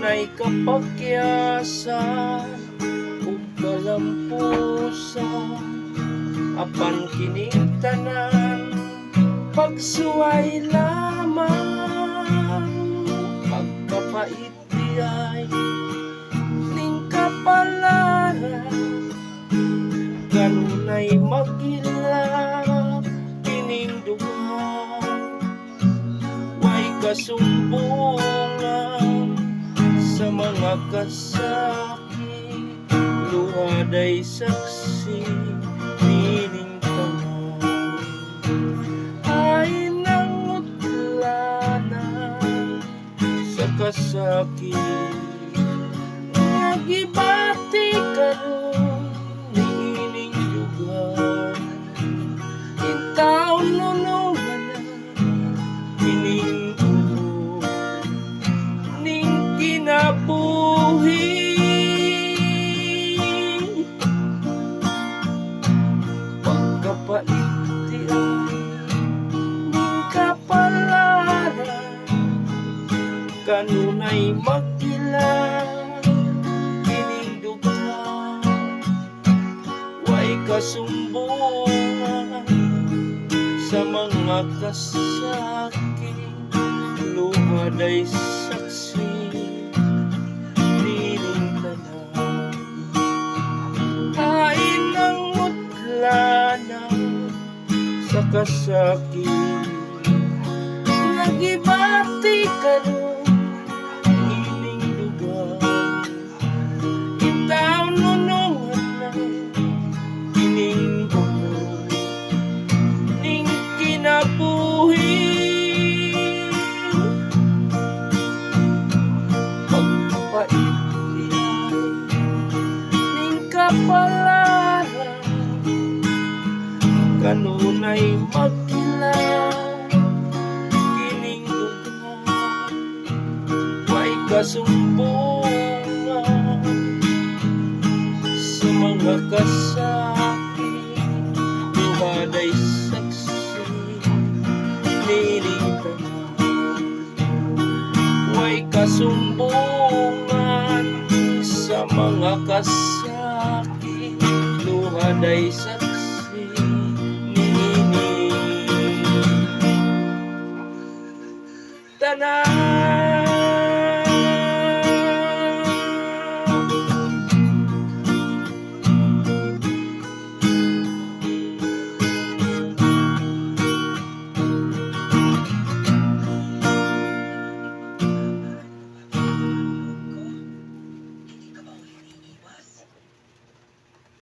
Nay kapagyasan ug kalampusan, apan kining tanan pagsuway lamang. Pagkapait ay ning kapalaran, kanunay magilak kining duha. Way kasumbungan sa mga kasakit, luhaday saksi nining tanan. Ay nangutlanan sa kasakit, nagibati karon nining lugar. Intaw nunungan na kining ulo, ning kinabuhi. Pagkapait ay ning kapalaran, kanunay magkilang kining duga. Way kasumbungan sa mga kasakit, luhaday saksi nining tanan. Ay nangutlanan sa kasakit, nagibati karon nining lugar. Intaw nunungan na kining ulo, ning kinabuhi. Pagkapait ay ning kapalaran, kanunay magkilang kining lugar. Way kasumbungan sa mga kasakit, luhaday saksi nining tanan. Way kasumbungan sa mga kasakit, luhaday saksi nining tanan.